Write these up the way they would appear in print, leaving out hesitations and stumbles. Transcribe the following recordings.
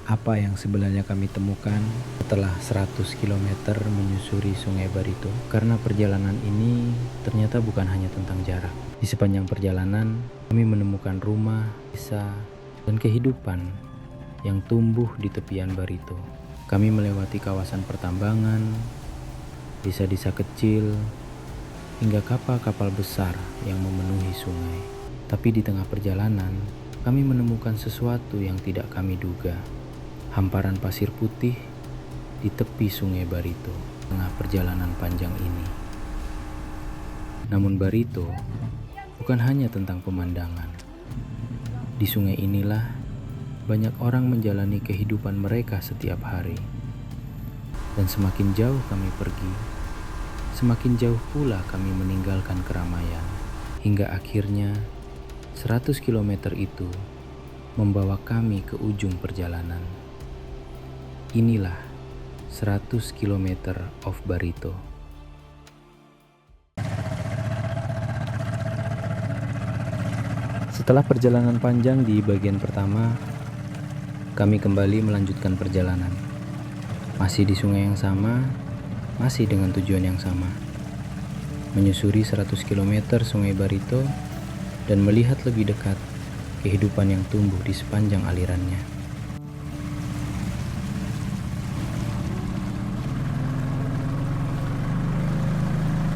apa yang sebenarnya kami temukan setelah 100 km menyusuri Sungai Barito. Karena perjalanan ini ternyata bukan hanya tentang jarak. Di sepanjang perjalanan, kami menemukan rumah, desa, dan kehidupan yang tumbuh di tepian Barito. Kami melewati kawasan pertambangan, desa-desa kecil, hingga kapal-kapal besar yang memenuhi sungai. Tapi di tengah perjalanan, kami menemukan sesuatu yang tidak kami duga. Hamparan pasir putih di tepi Sungai Barito tengah perjalanan panjang ini. Namun Barito bukan hanya tentang pemandangan. Di sungai inilah banyak orang menjalani kehidupan mereka setiap hari. Dan semakin jauh kami pergi, semakin jauh pula kami meninggalkan keramaian. Hingga akhirnya 100 km itu membawa kami ke ujung perjalanan. Inilah 100 km of Barito. Setelah perjalanan panjang di bagian pertama, kami kembali melanjutkan perjalanan. Masih di sungai yang sama, masih dengan tujuan yang sama. Menyusuri 100 km Sungai Barito dan melihat lebih dekat kehidupan yang tumbuh di sepanjang alirannya.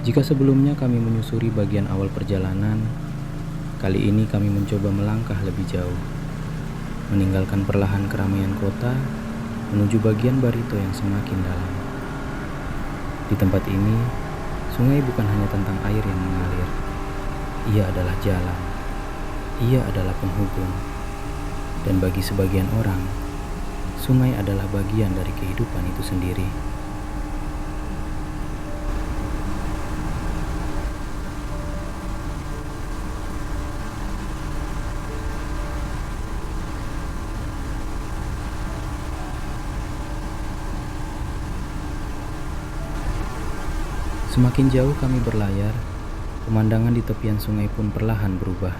Jika sebelumnya kami menyusuri bagian awal perjalanan, kali ini kami mencoba melangkah lebih jauh, meninggalkan perlahan keramaian kota menuju bagian Barito yang semakin dalam. Di tempat ini, sungai bukan hanya tentang air yang mengalir. Ia adalah jalan. Ia adalah penghubung. Dan bagi sebagian orang, sungai adalah bagian dari kehidupan itu sendiri. Semakin jauh kami berlayar, pemandangan di tepian sungai pun perlahan berubah.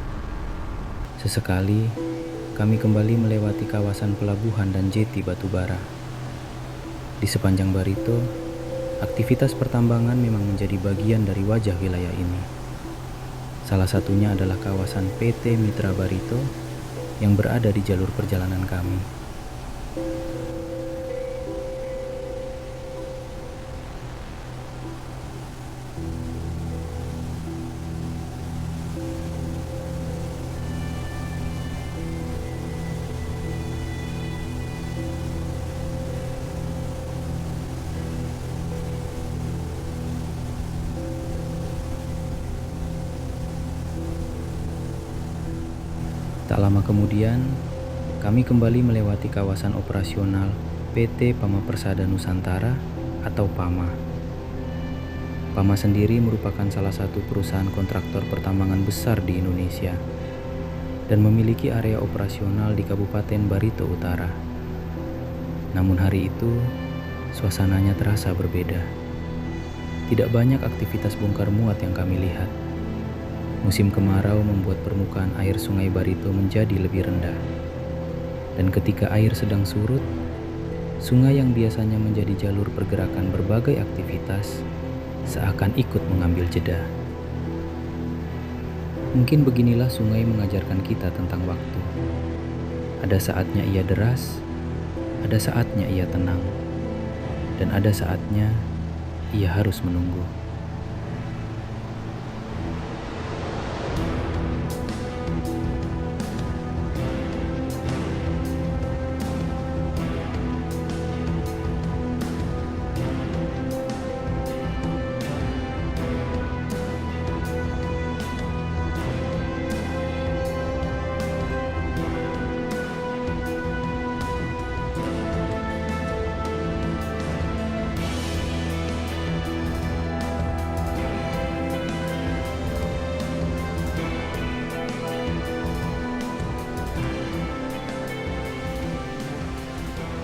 Sesekali, kami kembali melewati kawasan pelabuhan dan jeti batubara. Di sepanjang Barito, aktivitas pertambangan memang menjadi bagian dari wajah wilayah ini. Salah satunya adalah kawasan PT Mitra Barito yang berada di jalur perjalanan kami. Tak lama kemudian, kami kembali melewati kawasan operasional PT Pama Persada Nusantara atau PAMA. PAMA sendiri merupakan salah satu perusahaan kontraktor pertambangan besar di Indonesia dan memiliki area operasional di Kabupaten Barito Utara. Namun hari itu, suasananya terasa berbeda. Tidak banyak aktivitas bongkar muat yang kami lihat. Musim kemarau membuat permukaan air Sungai Barito menjadi lebih rendah. Dan ketika air sedang surut, sungai yang biasanya menjadi jalur pergerakan berbagai aktivitas seakan ikut mengambil jeda. Mungkin beginilah sungai mengajarkan kita tentang waktu. Ada saatnya ia deras, ada saatnya ia tenang, dan ada saatnya ia harus menunggu.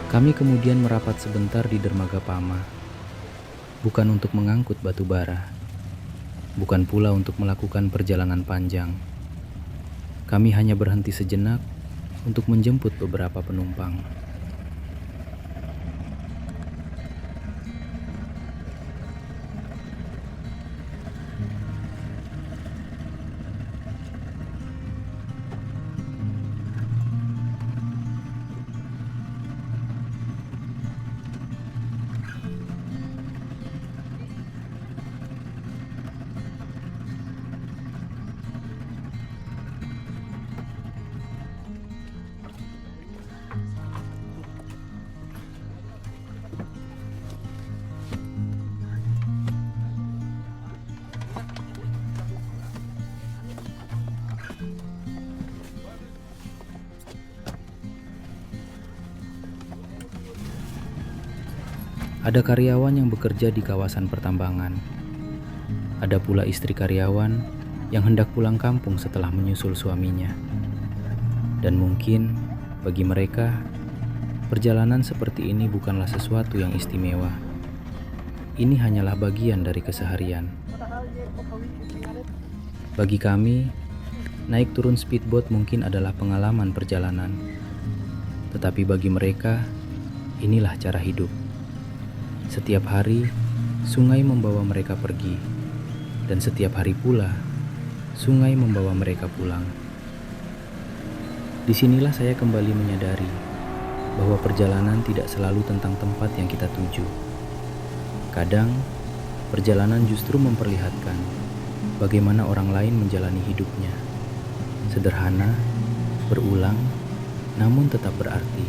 Kami kemudian merapat sebentar di dermaga PAMA, bukan untuk mengangkut batu bara, bukan pula untuk melakukan perjalanan panjang. Kami hanya berhenti sejenak untuk menjemput beberapa penumpang. Ada karyawan yang bekerja di kawasan pertambangan. Ada pula istri karyawan yang hendak pulang kampung setelah menyusul suaminya. Dan mungkin bagi mereka, perjalanan seperti ini bukanlah sesuatu yang istimewa. Ini hanyalah bagian dari keseharian. Bagi kami, naik turun speedboat mungkin adalah pengalaman perjalanan. Tetapi bagi mereka, inilah cara hidup. Setiap hari, sungai membawa mereka pergi. Dan setiap hari pula, sungai membawa mereka pulang. Disinilah saya kembali menyadari bahwa perjalanan tidak selalu tentang tempat yang kita tuju. Kadang, perjalanan justru memperlihatkan bagaimana orang lain menjalani hidupnya. Sederhana, berulang, namun tetap berarti.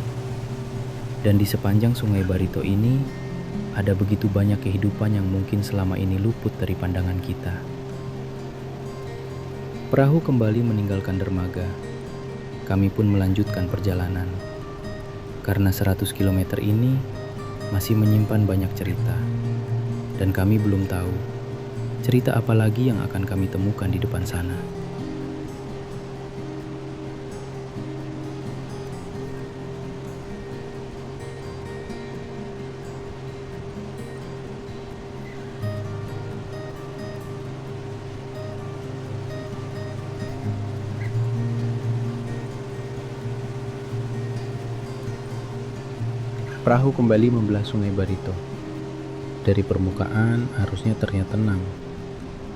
Dan di sepanjang Sungai Barito ini, ada begitu banyak kehidupan yang mungkin selama ini luput dari pandangan kita. Perahu kembali meninggalkan dermaga. Kami pun melanjutkan perjalanan. Karena 100 km ini masih menyimpan banyak cerita. Dan kami belum tahu cerita apa lagi yang akan kami temukan di depan sana. Perahu kembali membelah Sungai Barito. Dari permukaan, arusnya terlihat tenang,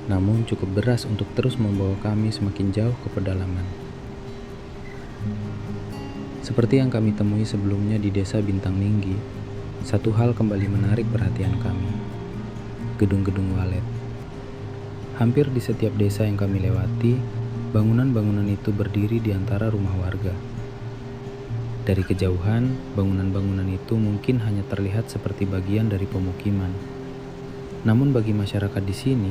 namun cukup deras untuk terus membawa kami semakin jauh ke pedalaman. Seperti yang kami temui sebelumnya di desa Bintang Ninggi, satu hal kembali menarik perhatian kami. Gedung-gedung walet. Hampir di setiap desa yang kami lewati, bangunan-bangunan itu berdiri di antara rumah warga. Dari kejauhan, bangunan-bangunan itu mungkin hanya terlihat seperti bagian dari pemukiman. Namun bagi masyarakat di sini,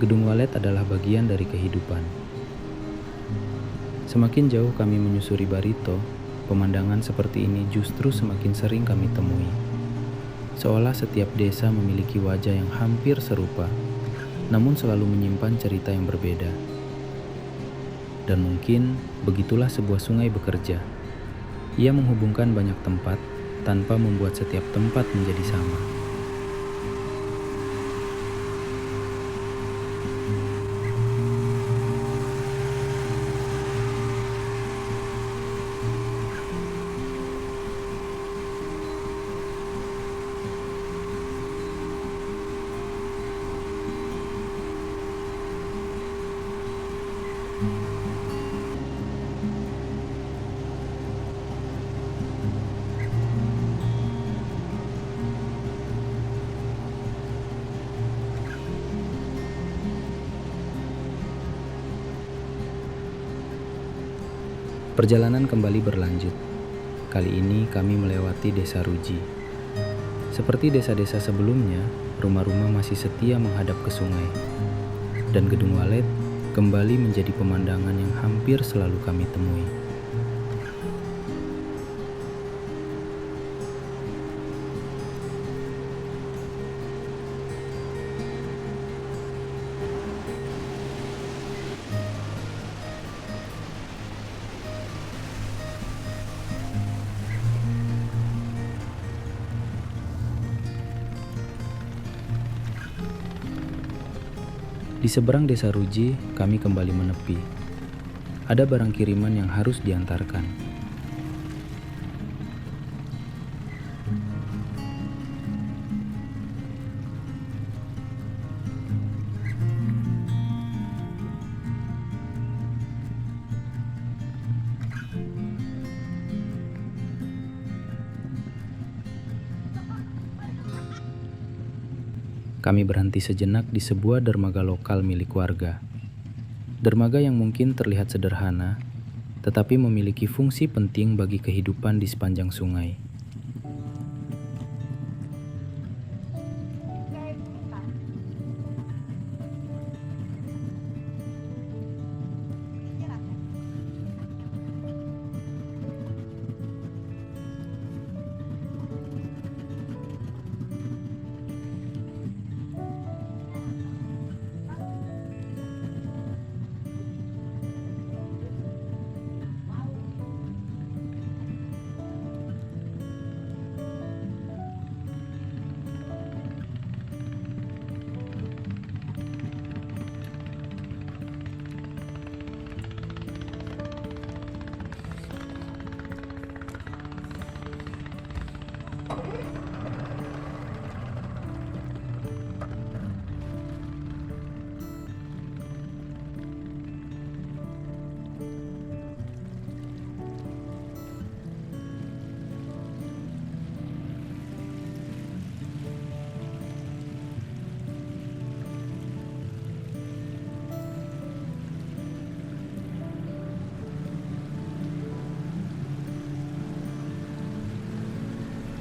gedung walet adalah bagian dari kehidupan. Semakin jauh kami menyusuri Barito, pemandangan seperti ini justru semakin sering kami temui. Seolah setiap desa memiliki wajah yang hampir serupa, namun selalu menyimpan cerita yang berbeda. Dan mungkin begitulah sebuah sungai bekerja. Ia menghubungkan banyak tempat tanpa membuat setiap tempat menjadi sama. Perjalanan kembali berlanjut. Kali ini kami melewati Desa Ruji. Seperti desa-desa sebelumnya, rumah-rumah masih setia menghadap ke sungai. Dan gedung walet kembali menjadi pemandangan yang hampir selalu kami temui. Di seberang Desa Ruji, kami kembali menepi. Ada barang kiriman yang harus diantarkan. Kami berhenti sejenak di sebuah dermaga lokal milik warga. Dermaga yang mungkin terlihat sederhana, tetapi memiliki fungsi penting bagi kehidupan di sepanjang sungai.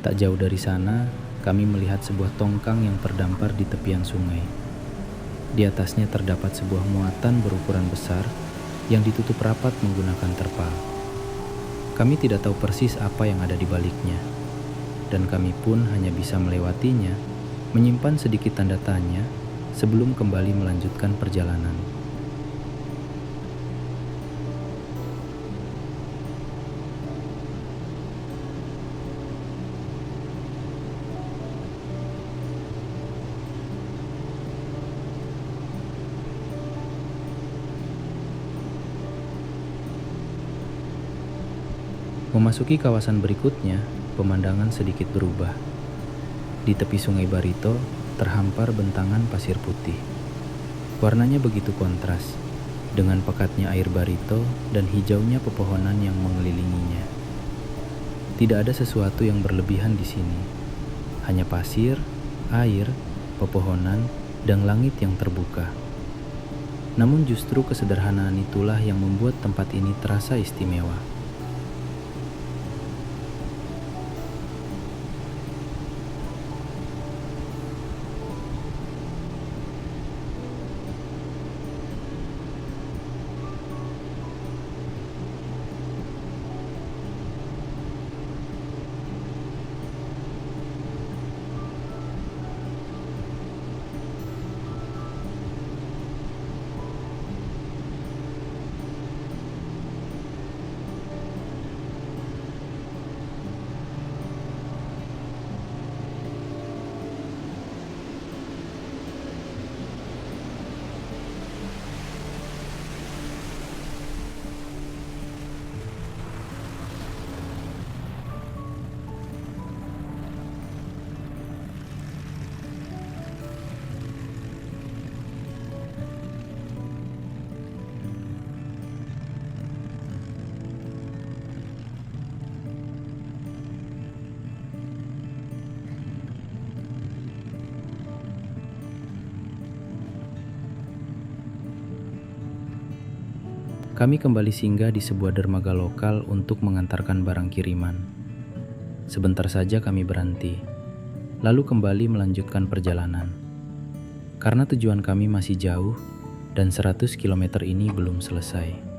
Tak jauh dari sana, kami melihat sebuah tongkang yang terdampar di tepian sungai. Di atasnya terdapat sebuah muatan berukuran besar yang ditutup rapat menggunakan terpal. Kami tidak tahu persis apa yang ada di baliknya, dan kami pun hanya bisa melewatinya, menyimpan sedikit tanda tanya sebelum kembali melanjutkan perjalanan. Memasuki kawasan berikutnya, pemandangan sedikit berubah. Di tepi Sungai Barito terhampar bentangan pasir putih. Warnanya begitu kontras, dengan pekatnya air Barito dan hijaunya pepohonan yang mengelilinginya. Tidak ada sesuatu yang berlebihan di sini. Hanya pasir, air, pepohonan, dan langit yang terbuka. Namun justru kesederhanaan itulah yang membuat tempat ini terasa istimewa. Kami kembali singgah di sebuah dermaga lokal untuk mengantarkan barang kiriman. Sebentar saja kami berhenti, lalu kembali melanjutkan perjalanan. Karena tujuan kami masih jauh dan 100 km ini belum selesai.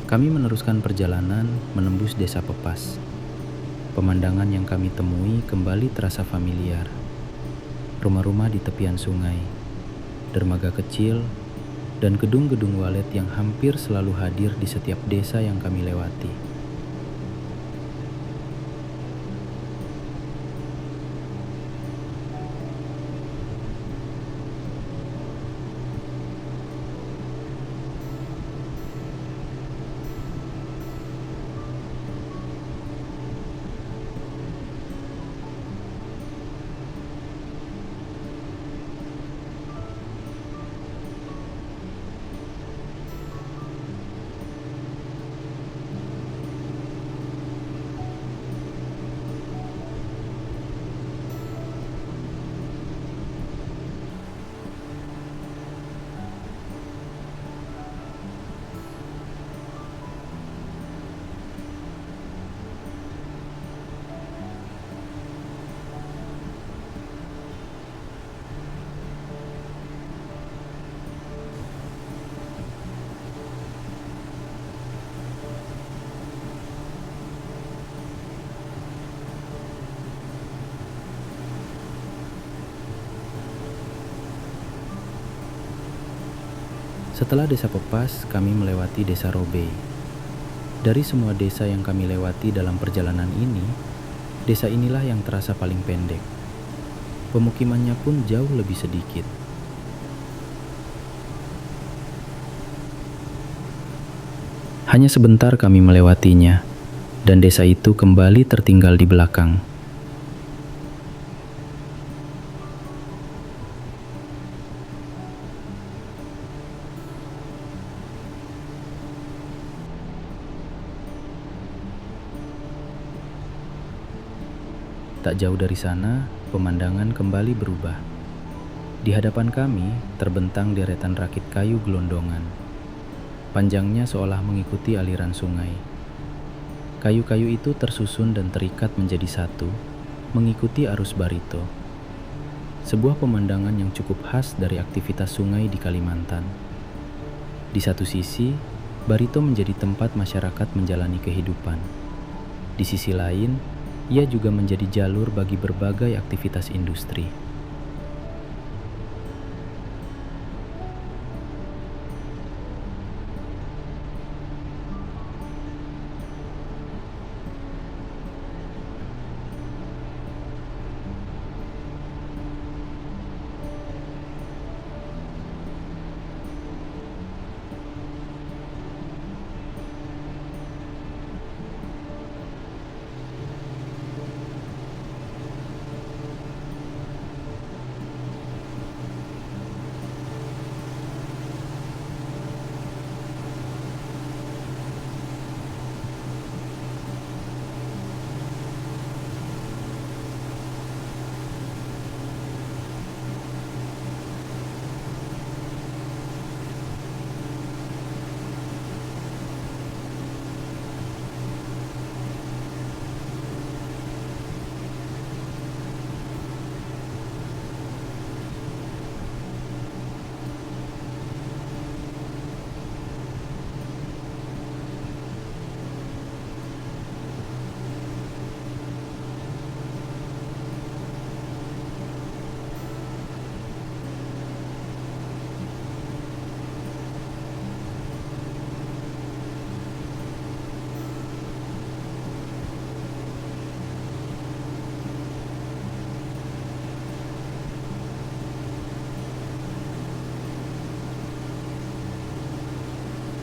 Kami meneruskan perjalanan menembus desa Pepas. Pemandangan yang kami temui kembali terasa familiar. Rumah-rumah di tepian sungai, dermaga kecil, dan gedung-gedung walet yang hampir selalu hadir di setiap desa yang kami lewati. Setelah Desa Pepas, kami melewati Desa Robei. Dari semua desa yang kami lewati dalam perjalanan ini, desa inilah yang terasa paling pendek. Pemukimannya pun jauh lebih sedikit. Hanya sebentar kami melewatinya, dan desa itu kembali tertinggal di belakang. Tak jauh dari sana, pemandangan kembali berubah. Di hadapan kami terbentang deretan rakit kayu gelondongan. Panjangnya seolah mengikuti aliran sungai. Kayu-kayu itu tersusun dan terikat menjadi satu, mengikuti arus Barito. Sebuah pemandangan yang cukup khas dari aktivitas sungai di Kalimantan. Di satu sisi, Barito menjadi tempat masyarakat menjalani kehidupan. Di sisi lain, ia juga menjadi jalur bagi berbagai aktivitas industri.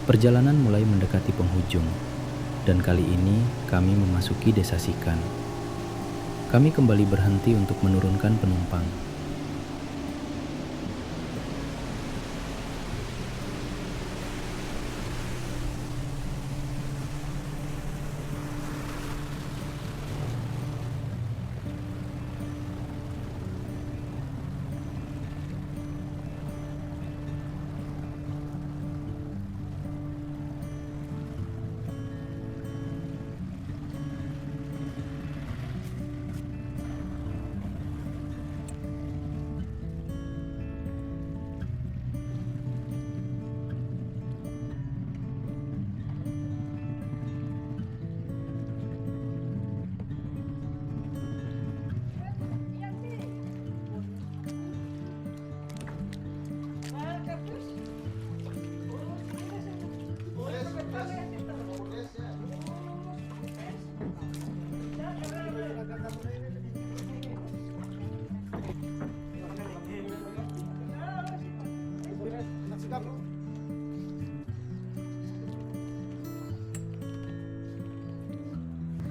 Perjalanan mulai mendekati penghujung, dan kali ini kami memasuki Desa Sikan. Kami kembali berhenti untuk menurunkan penumpang.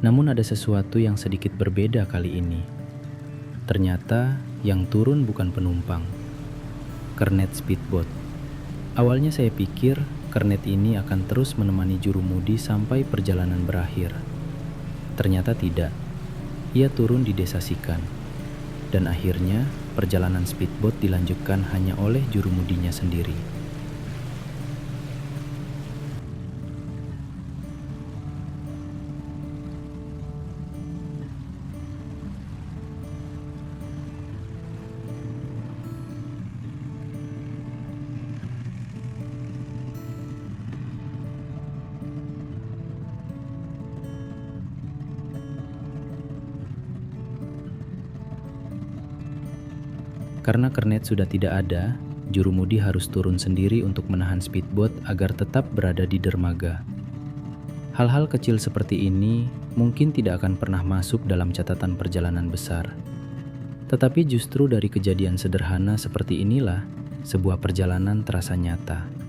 Namun ada sesuatu yang sedikit berbeda kali ini. Ternyata yang turun bukan penumpang, kernet speedboat. Awalnya saya pikir kernet ini akan terus menemani jurumudi sampai perjalanan berakhir. Ternyata tidak. Ia turun di Desa Sikan. Dan akhirnya perjalanan speedboat dilanjutkan hanya oleh jurumudinya sendiri. Karena kernet sudah tidak ada, jurumudi harus turun sendiri untuk menahan speedboat agar tetap berada di dermaga. Hal-hal kecil seperti ini mungkin tidak akan pernah masuk dalam catatan perjalanan besar. Tetapi justru dari kejadian sederhana seperti inilah sebuah perjalanan terasa nyata.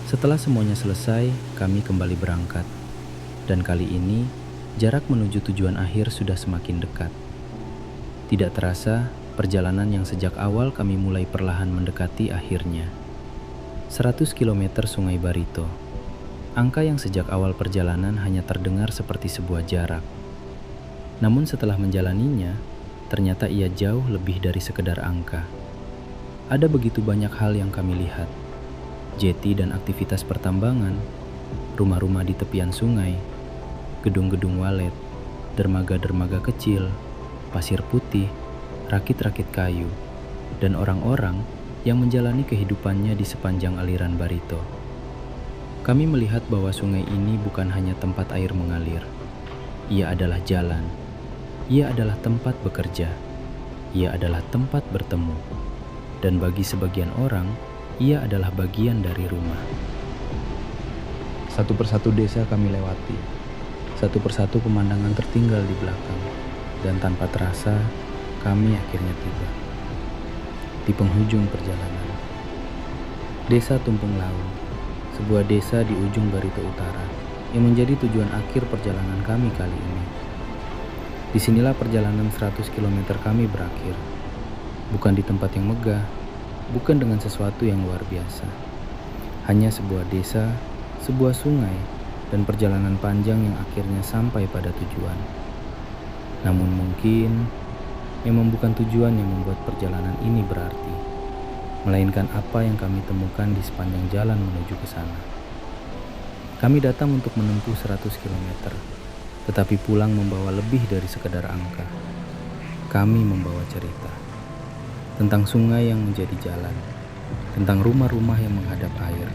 Setelah semuanya selesai, kami kembali berangkat. Dan kali ini, jarak menuju tujuan akhir sudah semakin dekat. Tidak terasa, perjalanan yang sejak awal kami mulai perlahan mendekati akhirnya. 100 km Sungai Barito. Angka yang sejak awal perjalanan hanya terdengar seperti sebuah jarak. Namun setelah menjalaninya, ternyata ia jauh lebih dari sekedar angka. Ada begitu banyak hal yang kami lihat. Jeti dan aktivitas pertambangan, rumah-rumah di tepian sungai, gedung-gedung walet, dermaga-dermaga kecil, pasir putih, rakit-rakit kayu, dan orang-orang yang menjalani kehidupannya di sepanjang aliran Barito. Kami melihat bahwa sungai ini bukan hanya tempat air mengalir. Ia adalah jalan. Ia adalah tempat bekerja. Ia adalah tempat bertemu. Dan bagi sebagian orang, ia adalah bagian dari rumah. Satu persatu desa kami lewati. Satu persatu pemandangan tertinggal di belakang. Dan tanpa terasa, kami akhirnya tiba di penghujung perjalanan. Desa Tumpeng Laun, sebuah desa di ujung Barito Utara, yang menjadi tujuan akhir perjalanan kami kali ini. Disinilah perjalanan 100 km kami berakhir. Bukan di tempat yang megah, bukan dengan sesuatu yang luar biasa. Hanya sebuah desa, sebuah sungai, dan perjalanan panjang yang akhirnya sampai pada tujuan. Namun mungkin Memang bukan tujuan yang membuat perjalanan ini berarti, melainkan apa yang kami temukan di sepanjang jalan menuju ke sana. Kami datang untuk menempuh 100 km, tetapi pulang membawa lebih dari sekedar angka. Kami membawa cerita tentang sungai yang menjadi jalan, tentang rumah-rumah yang menghadap air,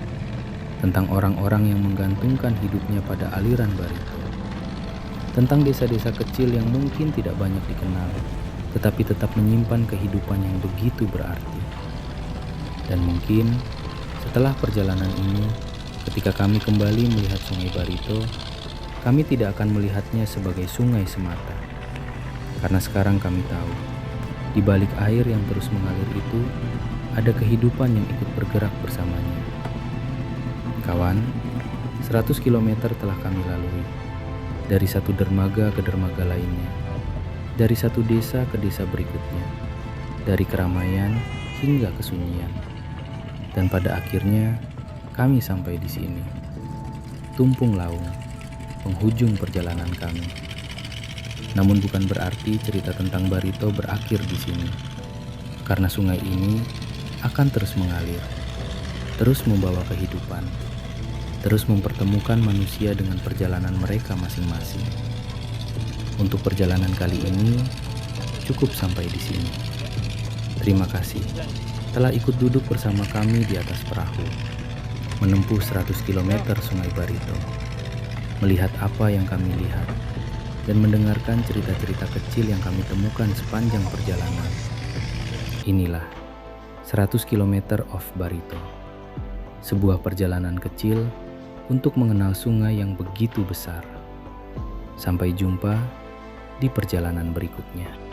tentang orang-orang yang menggantungkan hidupnya pada aliran Barito, tentang desa-desa kecil yang mungkin tidak banyak dikenal, tetapi tetap menyimpan kehidupan yang begitu berarti. Dan mungkin setelah perjalanan ini, ketika kami kembali melihat Sungai Barito, kami tidak akan melihatnya sebagai sungai semata. Karena sekarang kami tahu, di balik air yang terus mengalir itu, ada kehidupan yang ikut bergerak bersamanya. Kawan, 100 km telah kami lalui, dari satu dermaga ke dermaga lainnya, dari satu desa ke desa berikutnya, dari keramaian hingga kesunyian. Dan pada akhirnya, kami sampai di sini. Tumpung Laung, penghujung perjalanan kami. Namun bukan berarti cerita tentang Barito berakhir di sini. Karena sungai ini akan terus mengalir, terus membawa kehidupan, terus mempertemukan manusia dengan perjalanan mereka masing-masing. Untuk perjalanan kali ini, cukup sampai di sini. Terima kasih telah ikut duduk bersama kami di atas perahu, menempuh 100 km Sungai Barito, melihat apa yang kami lihat, dan mendengarkan cerita-cerita kecil yang kami temukan sepanjang perjalanan. Inilah 100 km of Barito, sebuah perjalanan kecil untuk mengenal sungai yang begitu besar. Sampai jumpa di perjalanan berikutnya.